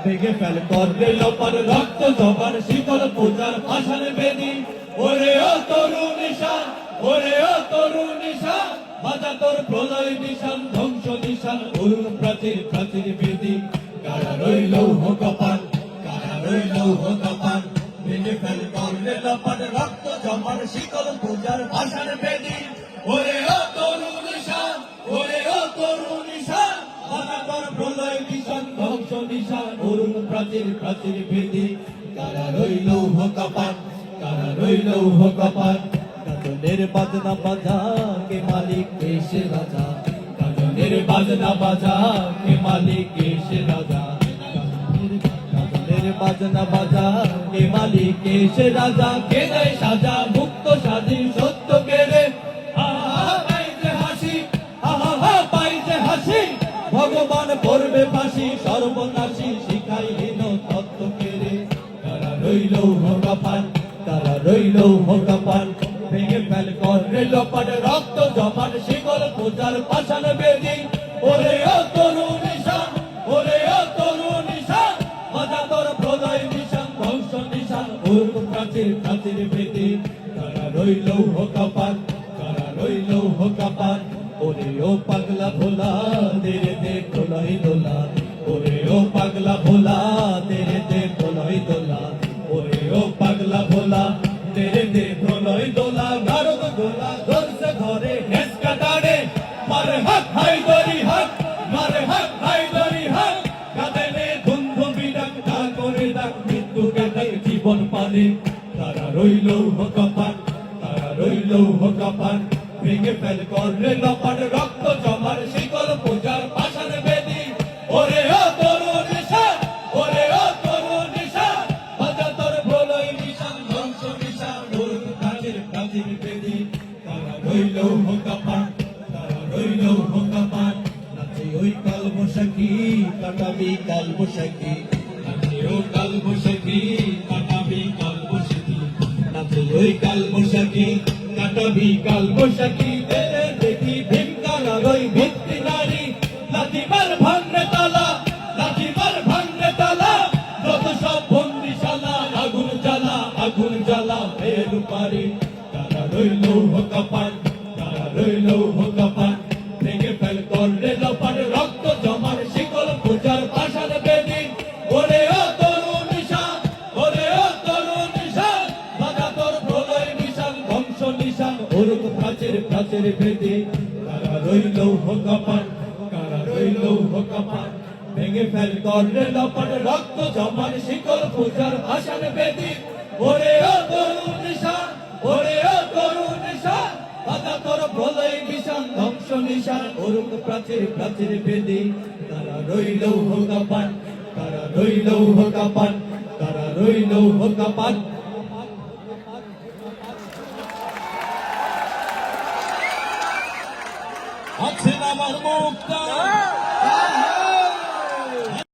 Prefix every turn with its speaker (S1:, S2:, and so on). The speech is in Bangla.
S1: ভেঙে ফেল করবে লোপার রক্ত জবার শিকল পূজার ভাষণ বেদি ওরে ও তরুণ নিশান ওরে ও তরুণ নিশান বাজা তোর প্রলয় নিশান ধ্বংস নিশান অরুণ প্রাচীর প্রাচীর বেদি কারা রইল কপাল কারা রইল কপাল ভেঙে ফেল করবে লোপার রক্ত জবার শিকল পূজার ভাষণ বেদি ওরে ও তরুণ নিশান ওরে ও তরুণ নিশান বাজা তোর প্রলয় নিশান ধ্বংস নিশান অরুণ প্রাচীর প্রাচীর বেদি কারা রইল কপাল কারা রইল কপাল কাজলের বাজনা বাজা কে মালিক এসে রাজা কাজলের বাজনা বাজা কে মালিক এসে রাজা কাজলের বাজনা বাজা কে মালিক এসে রাজা কে দেয় সাজা মুক্ত স্বাধীন সত্য কেড়ে পাইছে হাসি পাইছে হাসি ভগবান করবে ফাঁসি সর্বনাশী শিখাইহীন তত্ত্ব কেড়ে তারা রইল কপাল তারা রইল কপাল ভেঙে ফেল করে লোপাট রক্ত জমান শিকল পূজার পাষাণ বেদি ওরে ও তরুণ নিশান ওরে ও তরুণ নিশান বাজা তোর প্রলয় নিশান ধ্বংস নিশান অরুণ প্রাচীর প্রাচীর বেদি তারা রইল কপাল তারা রইল কপাল ওরে ও পাগলা ভোলা তেরে দে প্রলয় দোলা ওরে ও পাগলা ভোলা তেরে দে প্রলয় দোলা ওরে ও পাগলা ভোলা তেরে দে প্রলয় দোলা ভারত গোলা ধরছে ঘরে নেস কাটারে মারে হাত হায়দরি হাত মারে হাত হায়দরি হাত কাঁদে ধুন্ধু বিডাক ঢা করে ডাক মৃত্যুকে ডাক জীবন পানে তারা রইল কপাল তারা রইল কপাল ভেঙে ফেল করলে লপাট রক্ত জমার শিকল পূজার পাষাণ বেদি ওরে ও তরুণ নিশান ওরে ও তরুণ নিশান বাজা তোর প্রলয় নিশান ধ্বংস নিশান অরুণ প্রাচীর প্রাচীর বেদি তারা রইল কপাল তারা রইল কপাল নাচে ওই কাল বৈশাখী কাটাবি কাল বৈশাখী নাচে ও কাল বৈশাখী কাটাবি কাল বৈশাখী নাচে ওই কাল বৈশাখী কাটাবি কাল বৈশাখী দেখি ভীমকারা রই ভিত্তি নারী লাঠিমার ভাঙরে তালা লাঠিমার ভাঙরে তালা যত সব বন্দিশালা আগুন জ্বালা ফের পারি তারা রইল কপাল তারা রইল কপাল ভেঙে ফেল করলে লোপাট রক্ত জমার শিকল পূজার পাষাণ বেদি ওরে ও তরুণ নিশান ওরে ও তরুণ নিশান বাজা তোর প্রলয় নিশান ধ্বংস নিশান অরুণ প্রাচীর প্রাচীর বেদি তারা রইল কপাল তারা রইল কপাল ভেঙে ফেল করলে লোপাট রক্ত জমার শিকল পূজার পাষাণ বেদি ওরে ও তরুণ নিশান ওরে ও তরুণ নিশান বাজা তোর প্রলয় নিশান ধ্বংস নিশান অরুণ প্রাচীর প্রাচীর বেদি তারা রইল কপাল তারা রইল কপাল তারা রইল কপাল আছেন আমার মুক্তা